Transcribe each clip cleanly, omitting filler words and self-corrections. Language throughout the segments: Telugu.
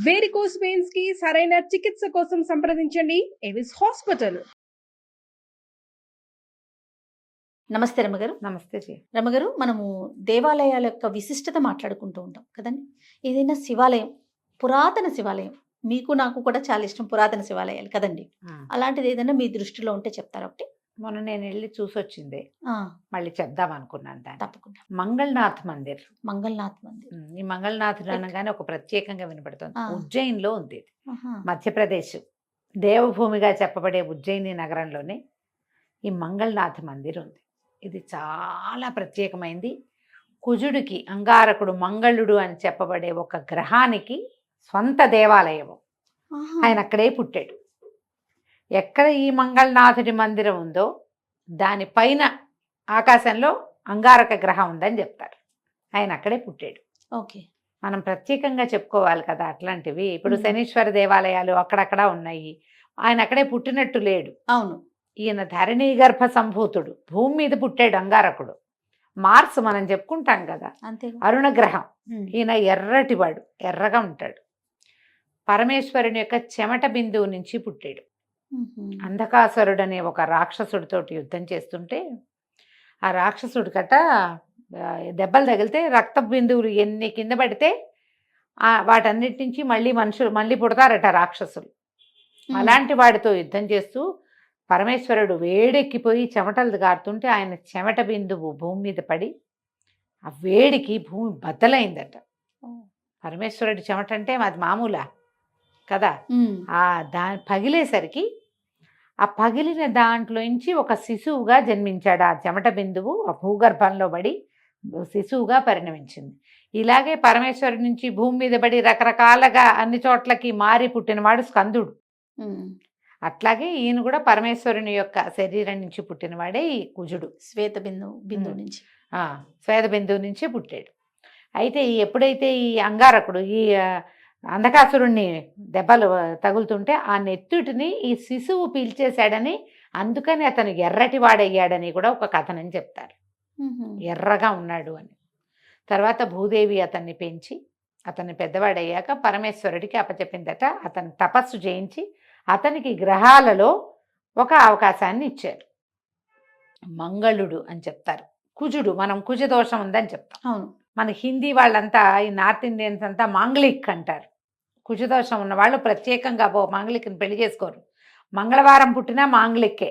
వేరికోస్ వెయిన్స్ కి సరైన చికిత్స కోసం సంప్రదించండి ఎవిస్ హాస్పిటల్. నమస్తే రమగారు. నమస్తే జీ. రమగారు, మనము దేవాలయాల యొక్క విశిష్టత మాట్లాడుకుంటూ ఉంటాం కదండి. ఏదైనా శివాలయం, పురాతన శివాలయం, మీకు నాకు కూడా చాలా ఇష్టం పురాతన శివాలయాలు కదండి. అలాంటిది ఏదైనా మీ దృష్టిలో ఉంటే చెప్తారా ఒకటి? మొన్న నేను వెళ్ళి చూసొచ్చింది, మళ్ళీ చెప్దాం అనుకున్నాను దాన్ని. తప్పకుండా. మంగళనాథ్ మందిర్. మంగళనాథ్ మందిర్. ఈ మంగళనాథుడు అనగానే ఒక ప్రత్యేకంగా వినపడుతుంది. ఉజ్జయిన్లో ఉంది ఇది. మధ్యప్రదేశ్ దేవభూమిగా చెప్పబడే ఉజ్జయిని నగరంలోనే ఈ మంగళనాథ్ మందిర్ ఉంది. ఇది చాలా ప్రత్యేకమైంది. కుజుడికి అంగారకుడు మంగళుడు అని చెప్పబడే ఒక గ్రహానికి స్వంత దేవాలయము. ఆయన అక్కడే పుట్టాడు. ఎక్కడ ఈ మంగళనాథుడి మందిరం ఉందో దానిపైన ఆకాశంలో అంగారక గ్రహం ఉందని చెప్తారు. ఆయన అక్కడే పుట్టాడు. ఓకే. మనం ప్రత్యేకంగా చెప్పుకోవాలి కదా అట్లాంటివి. ఇప్పుడు శనీశ్వర దేవాలయాలు అక్కడక్కడ ఉన్నాయి. ఆయన అక్కడే పుట్టినట్టు లేడు. అవును. ఈయన ధరణీ గర్భ సంభూతుడు. భూమి మీద పుట్టాడు అంగారకుడు. మార్స్ మనం చెప్పుకుంటాం కదా, అంతే. అరుణ గ్రహం. ఈయన ఎర్రటివాడు, ఎర్రగా ఉంటాడు. పరమేశ్వరుని యొక్క చెమట బిందువు నుంచి పుట్టాడు. అంధకాసురుడు అనే ఒక రాక్షసుడితోటి యుద్ధం చేస్తుంటే ఆ రాక్షసుడి కట దెబ్బలు తగిలితే రక్త బిందువులు ఎన్ని కింద పడితే వాటన్నిటి నుంచి మళ్ళీ పుడతారట రాక్షసులు. అలాంటి వాడితో యుద్ధం చేస్తూ పరమేశ్వరుడు వేడెక్కిపోయి చెమటలు గారుతుంటే ఆయన చెమట బిందువు భూమి మీద పడి ఆ వేడికి భూమి బద్దలైందట. పరమేశ్వరుడి చెమట అంటే అది మామూలా కదా. పగిలేసరికి ఆ పగిలిన దాంట్లోంచి ఒక శిశువుగా జన్మించాడు. ఆ చెమట బిందువు ఆ భూగర్భంలో పడి శిశువుగా పరిణమించింది. ఇలాగే పరమేశ్వరుడి నుంచి భూమి మీద పడి రకరకాలుగా అన్ని చోట్లకి మారి పుట్టినవాడు స్కందుడు. అట్లాగే ఈయన కూడా పరమేశ్వరుని యొక్క శరీరం నుంచి పుట్టినవాడే ఈ కుజుడు. శ్వేత బిందువు నుంచి శ్వేత బిందువు నుంచే పుట్టాడు. అయితే ఎప్పుడైతే ఈ అంగారకుడు ఈ అంధకాసురుణ్ణి దెబ్బలు తగులుతుంటే ఆ నెత్తుటిని ఈ శిశువు పీల్చేశాడని, అందుకని అతను ఎర్రటి వాడయ్యాడని కూడా ఒక కథనని చెప్తారు. ఎర్రగా ఉన్నాడు అని. తర్వాత భూదేవి అతన్ని పెంచి అతన్ని పెద్దవాడయ్యాక పరమేశ్వరుడికి అప్పచెప్పిందట. అతను తపస్సు చేయించి అతనికి గ్రహాలలో ఒక అవకాశాన్ని ఇచ్చారు. మంగళుడు అని చెప్తారు. కుజుడు, మనం కుజ దోషం ఉందని చెప్తాం. అవును. మన హిందీ వాళ్ళంతా, ఈ నార్త్ ఇండియన్స్ అంతా మాంగళిక్ అంటారు. కుజదోషం ఉన్న వాళ్ళు ప్రత్యేకంగా మాంగళిక్ని పెళ్లి చేసుకోరు. మంగళవారం పుట్టినా మాంగళిక్కే.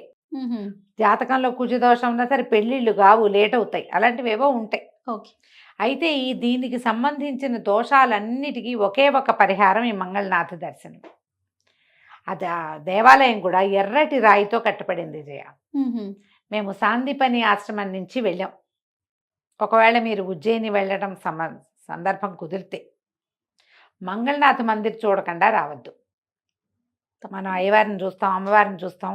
జాతకంలో కుజదోషం ఉన్నా సరే పెళ్ళిళ్ళు కావు, లేట్ అవుతాయి. అలాంటివేవో ఉంటాయి. ఓకే. అయితే దీనికి సంబంధించిన దోషాలన్నిటికీ ఒకే ఒక పరిహారం ఈ మంగళనాథ దర్శనం. అది ఆ దేవాలయం కూడా ఎర్రటి రాయితో కట్టబడింది జయ. మేము సాందీపని ఆశ్రమం నుంచి వెళ్ళాం. ఒకవేళ మీరు ఉజ్జయిని వెళ్ళడం సందర్భం కుదిరితే మంగళనాథ మందిర్ చూడకుండా రావద్దు. మనం అయ్యవారిని చూస్తాం, అమ్మవారిని చూస్తాం,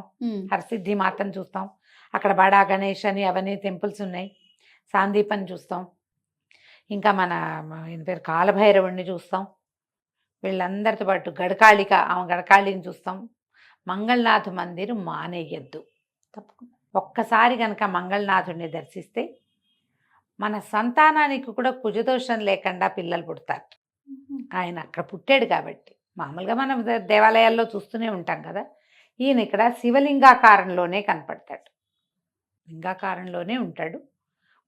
హరసిద్ధి మాతను చూస్తాం, అక్కడ బడా గణేష్ అని అవన్నీ టెంపుల్స్ ఉన్నాయి. సాందీపని చూస్తాం, ఇంకా మన పేరు కాలభైరవుడిని చూస్తాం, వీళ్ళందరితో పాటు గడకాళిని చూస్తాం. మంగళనాథ మందిర్ మానేయద్దు. తప్పకుండా ఒక్కసారి కనుక మంగళనాథుడిని దర్శిస్తే మన సంతానానికి కూడా కుజదోషం లేకుండా పిల్లలు పుడతారు. ఆయన అక్కడ పుట్టాడు కాబట్టి. మామూలుగా మనం దేవాలయాల్లో చూస్తూనే ఉంటాం కదా. ఈయన ఇక్కడ శివలింగాకారంలోనే కనపడతాడు. లింగాకారంలోనే ఉంటాడు.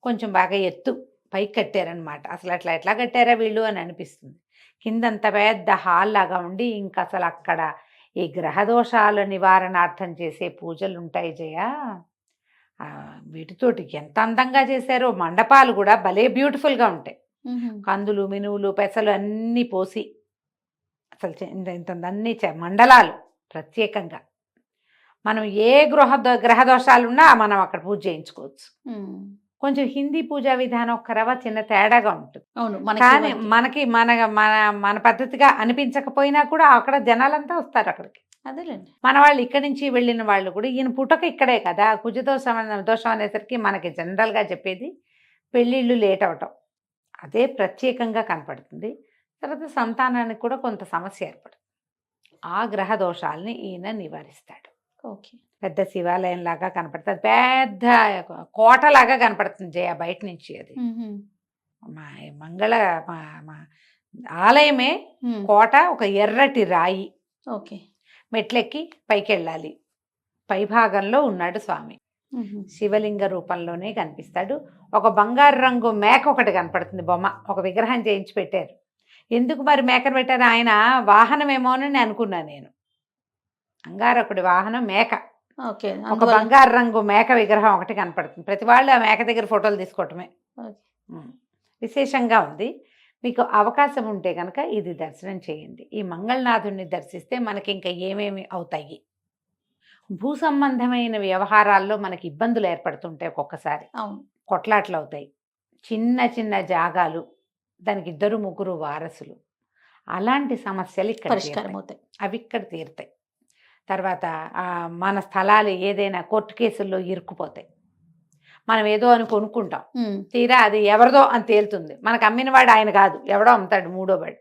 కొంచెం బాగా ఎత్తు పైకి కట్టారనమాట. అసలు ఎట్లా కట్టారా వీళ్ళు అని అనిపిస్తుంది. కిందంత పెద్ద హాల్ లాగా ఉండి ఇంకా అసలు అక్కడ ఈ గ్రహదోషాల నివారణార్థం చేసే పూజలు ఉంటాయి జయ. వీటితోటి ఎంత అందంగా చేశారో. మండపాలు కూడా భలే బ్యూటిఫుల్గా ఉంటాయి. కందులు, మినువులు, పెసలు అన్నీ పోసి అసలు అన్ని మండలాలు ప్రత్యేకంగా. మనం ఏ గ్రహదోషాలున్నా మనం అక్కడ పూజ చేయించుకోవచ్చు. కొంచెం హిందీ పూజా విధానం ఒక రవ చిన్న తేడాగా ఉంటుంది. అవును. కానీ మనకి మన పద్ధతిగా అనిపించకపోయినా కూడా అక్కడ జనాలంతా వస్తారు అక్కడికి. అదేలేండి. మన వాళ్ళు ఇక్కడి నుంచి వెళ్ళిన వాళ్ళు కూడా ఈయన పుట్టక ఇక్కడే కదా. దోషం అనేసరికి మనకి జనరల్గా చెప్పేది పెళ్ళిళ్ళు లేట్ అవటం, అదే ప్రత్యేకంగా కనపడుతుంది. తర్వాత సంతానానికి కూడా కొంత సమస్య ఏర్పడుతుంది. ఆ గ్రహ దోషాలని ఈయన నివారిస్తాడు. ఓకే. పెద్ద శివాలయం లాగా కనపడుతుంది. పెద్ద కోటలాగా కనపడుతుంది జయ బయట నుంచి. అది మా ఆలయమే ఉమ్, కోట, ఒక ఎర్రటి రాయి, ఓకే. మెట్లెక్కి పైకి వెళ్ళాలి. పైభాగంలో ఉన్నాడు స్వామి, ఉహు, శివలింగ రూపంలోనే కనిపిస్తాడు. ఒక బంగారు రంగు మేక ఒకటి కనపడుతుంది, బొమ్మ, ఒక విగ్రహం చేయించి పెట్టారు. ఎందుకు మరి మేకను పెట్టారు? ఆయన వాహనమేమోనని అనుకున్నాను నేను. అంగారకుడి వాహనం మేక. ఓకే. ఒక అందువల్ల బంగారు రంగు మేక విగ్రహం ఒకటి కనపడుతుంది. ప్రతి వాళ్ళు ఆ మేక దగ్గర ఫోటోలు తీసుకోవటమే. ఓకే. విశేషంగా ఉంది. మీకు అవకాశం ఉంటే కనుక ఇది దర్శనం చేయండి. ఈ మంగళనాథుడిని దర్శిస్తే మనకి ఇంకా ఏమేమి అవుతాయి? భూ సంబంధమైన వ్యవహారాల్లో మనకి ఇబ్బందులు ఏర్పడుతుంటాయి. ఒక్కొక్కసారి అవును. కొట్లాట్లు అవుతాయి. చిన్న చిన్న జాగాలు, దానికి 2-3 వారసులు, అలాంటి సమస్యలు ఇక్కడ పరిష్కారం తీరుతాయి. అవుతాయి. అవి ఇక్కడ తీరుతాయి. తర్వాత మన స్థలాలు ఏదైనా కోర్టు కేసుల్లో ఇరుక్కుపోతాయి. మనం ఏదో అని కొనుక్కుంటాం, ఉమ్, తీరా అది ఎవరిదో అని తేలుతుంది. మనకు అమ్మినవాడు ఆయన కాదు, ఎవడో అమ్ముతాడు, మూడోవాడు.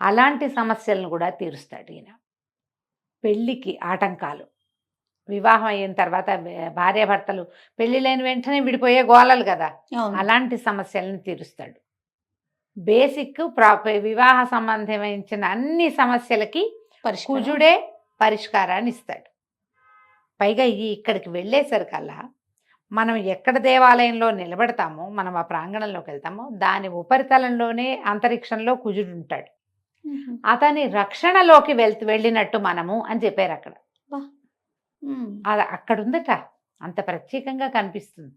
అలాంటి సమస్యలను కూడా తీరుస్తాడు ఈయన. పెళ్ళికి ఆటంకాలు, వివాహం అయిన తర్వాత భార్యాభర్తలు పెళ్లి లేని వెంటనే విడిపోయే గోలలు కదా, అవును. అలాంటి సమస్యలను తీరుస్తాడు. బేసిక్ వివాహ సంబంధమైన అన్ని సమస్యలకి పరిష్కారం. కుజుడే పరిష్కారాన్ని ఇస్తాడు. పైగా ఇక్కడికి వెళ్ళేసరికల్లా మనం ఎక్కడ దేవాలయంలో నిలబడతామో, మనం ఆ ప్రాంగణంలోకి వెళ్తామో, దాని ఉపరితలంలోనే అంతరిక్షంలో కుజుడు ఉంటాడు. ఉహు, అతని రక్షణలోకి వెళ్ళినట్టు మనము అని చెప్పారు అక్కడ. ఉమ్, అది అక్కడ ఉందట, అంత ప్రత్యేకంగా కనిపిస్తుంది.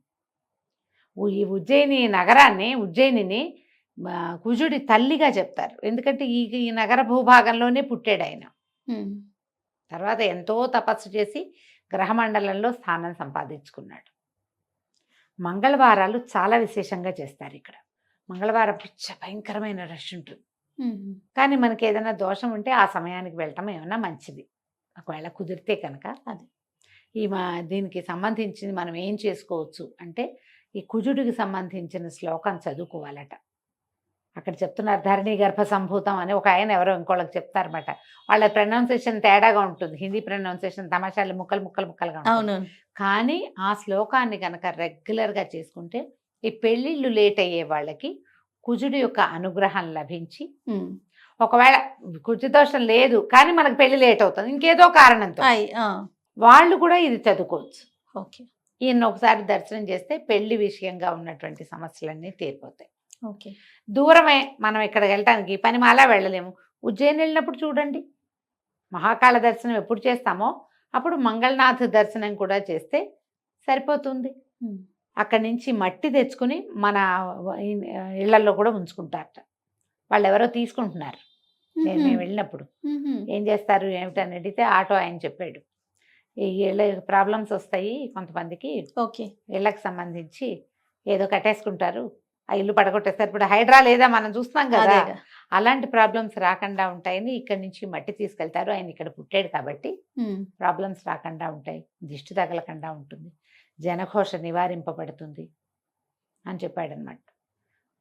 ఈ ఉజ్జయిని నగరాన్ని, ఉజ్జయినిని కుజుడి తల్లిగా చెప్తారు. ఎందుకంటే ఈ నగర భూభాగంలోనే పుట్టాడు ఆయన. ఉమ్, తర్వాత ఎంతో తపస్సు చేసి గ్రహమండలంలో స్థానం సంపాదించుకున్నాడు. మంగళవారాలు చాలా విశేషంగా చేస్తారు ఇక్కడ. మంగళవారం భయంకరమైన రష్ ఉంటుంది. ఉమ్, కానీ మనకి ఏదైనా దోషం ఉంటే ఆ సమయానికి వెళ్ళటం ఏమన్నా మంచిది, ఒకవేళ కుదిరితే కనుక. అది దీనికి సంబంధించింది మనం ఏం చేసుకోవచ్చు అంటే, ఈ కుజుడికి సంబంధించిన శ్లోకం చదువుకోవాలట. అక్కడ చెప్తున్నారు, ధరణి గర్భ సంభూతం అని ఒక ఆయన ఎవరో ఇంకోళ్ళకి చెప్తారన్నమాట. వాళ్ళ ప్రొనౌన్సియేషన్ తేడాగా ఉంటుంది. హిందీ ప్రొనౌన్సియేషన్ తమాషాలు ముక్కలుగా ఉంటుంది. అవును. కానీ ఆ శ్లోకాన్ని కనుక రెగ్యులర్గా చేసుకుంటే ఈ పెళ్ళిళ్ళు లేట్ అయ్యే వాళ్ళకి కుజుడి యొక్క అనుగ్రహం లభించి, ఉమ్, ఒకవేళ కుజదోషం లేదు కానీ మనకు పెళ్లి లేట్ అవుతుంది ఇంకేదో కారణంతో, ఆ, వాళ్ళు కూడా ఇది చదువుకోవచ్చు. ఓకే. ఈయన ఒకసారి దర్శనం చేస్తే పెళ్లి విషయంగా ఉన్నటువంటి సమస్యలన్నీ తీరిపోతాయి. ఓకే. దూరమే, మనం ఇక్కడ వెళ్ళటానికి పనిమాలా వెళ్ళలేము. ఉజ్జయిని వెళ్ళినప్పుడు చూడండి, మహాకాళ దర్శనం ఎప్పుడు చేస్తామో అప్పుడు మంగళనాథ దర్శనం కూడా చేస్తే సరిపోతుంది. ఉమ్, అక్కడి నుంచి మట్టి తెచ్చుకుని మన ఇళ్లలో కూడా ఉంచుకుంటారట. వాళ్ళు ఎవరో తీసుకుంటున్నారు. మేము వెళ్ళినప్పుడు ఉహు, ఏం చేస్తారు ఏమిటని అడిగితే ఆటో ఆయన చెప్పాడు, ఈ ఇళ్ళ ప్రాబ్లమ్స్ వస్తాయి కొంతమందికి, ఓకే. ఇళ్ళకి సంబంధించి ఏదో కట్టేసుకుంటారు, ఆ ఇల్లు పడగొట్టేస్తారు. ఇప్పుడు హైడ్రా లేదా మనం చూస్తున్నాం కదా, అదేగా. అలాంటి ప్రాబ్లమ్స్ రాకుండా ఉంటాయని ఇక్కడి నుంచి మట్టి తీసుకెళ్తారు. ఆయన ఇక్కడ పుట్టాడు కాబట్టి ఉమ్, ప్రాబ్లమ్స్ రాకుండా ఉంటాయి, దిష్టి తగలకుండా ఉంటుంది, జనఘోష నివారింపబడుతుంది అని చెప్పాడనమాట.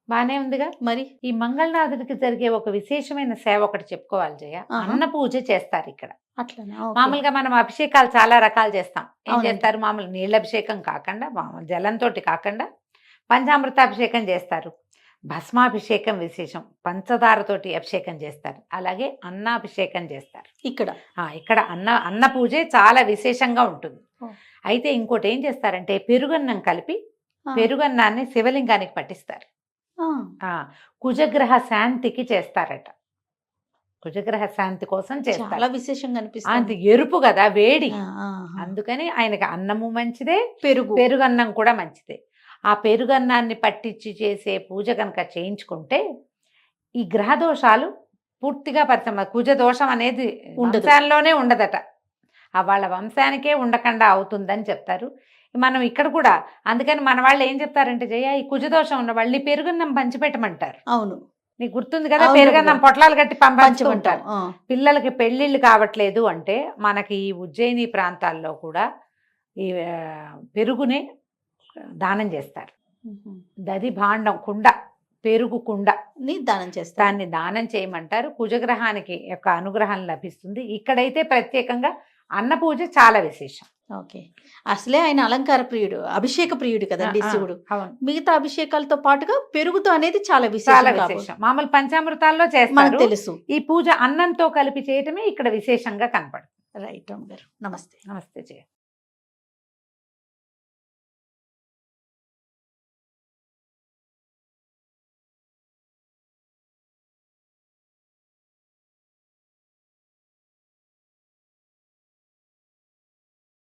బాగానే ఉందిగా. మరి ఈ మంగళనాథుడికి జరిగే ఒక విశేషమైన సేవ ఒకటి చెప్పుకోవాలి జయ. ఆహా. అన్న పూజ చేస్తారు ఇక్కడ. అట్లనా? ఓకే. మామూలుగా మనం అభిషేకాలు చాలా రకాలు చేస్తాం. ఏం అవునండి. చేస్తారు, మామూలు నీళ్ళ అభిషేకం కాకుండా, మామూలు జలంతో కాకుండా పంచామృత అభిషేకం చేస్తారు, భస్మాభిషేకం విశేషం, పంచదారతోటి అభిషేకం చేస్తారు, అలాగే అన్నాభిషేకం చేస్తారు. ఇక్కడ అన్న పూజే చాలా విశేషంగా ఉంటుంది. ఓ. అయితే ఇంకోటి ఏం చేస్తారంటే, పెరుగన్నం కలిపి పెరుగన్నాన్ని శివలింగానికి పట్టిస్తారు. కుజగ్రహ శాంతికి చేస్తారట. కుజగ్రహ శాంతి కోసం చేస్తారు. చాలా విశేషంగా అంత అనిపిస్తుంది. ఎరుపు కదా, వేడి, ఆహా. అందుకని ఆయనకి అన్నము మంచిదే, పెరుగు పెరుగన్నం కూడా మంచిదే. ఆ పెరుగన్నాన్ని పట్టించి చేసే పూజ కనుక చేయించుకుంటే ఈ గ్రహ దోషాలు పూర్తిగా కుజ దోషం అనేది ఉండదు. వంశాల్లోనే ఉండదట, ఆ వాళ్ళ వంశానికే ఉండకుండా అవుతుందని చెప్తారు. మనం ఇక్కడ కూడా అందుకని మన వాళ్ళు ఏం చెప్తారంటే, జయ ఈ కుజదోషం ఉన్న వాళ్ళని పెరుగన్నం పంచిపెట్టమంటారు. అవును, నీకు గుర్తుంది కదా, అవును. పెరుగన్నం పొట్లాలు కట్టి పంచుకుంటారు. పంచమంటాం. పిల్లలకి పెళ్ళిళ్ళు కావట్లేదు అంటే మనకి ఈ ఉజ్జయిని ప్రాంతాల్లో కూడా ఈ పెరుగునే దానం చేస్తారు. దది భాండం కుండ, పెరుగు కుండ దానం చేస్తారు. దాన్ని దానం చేయమంటారు. కుజగ్రహానికి యొక్క అనుగ్రహం లభిస్తుంది. ఇక్కడైతే ప్రత్యేకంగా అన్న పూజ చాలా విశేషం. ఓకే. అసలే ఆయన అలంకార ప్రియుడు, అభిషేక ప్రియుడు కదండి ఆ, శివుడు. అవును, మిగతా అభిషేకాలతో పాటుగా పెరుగుతో అనేది చాలా చాలా విశేషం కాబట్టి విశేషం. మామూలు పంచామృతాల్లో మనకు చేస్తారు, తెలుసు. ఈ పూజ అన్నంతో కలిపి చేయటమే ఇక్కడ విశేషంగా కనపడుతుంది. రైట్ రమ్మ గారు, నమస్తే. నమస్తే జయ.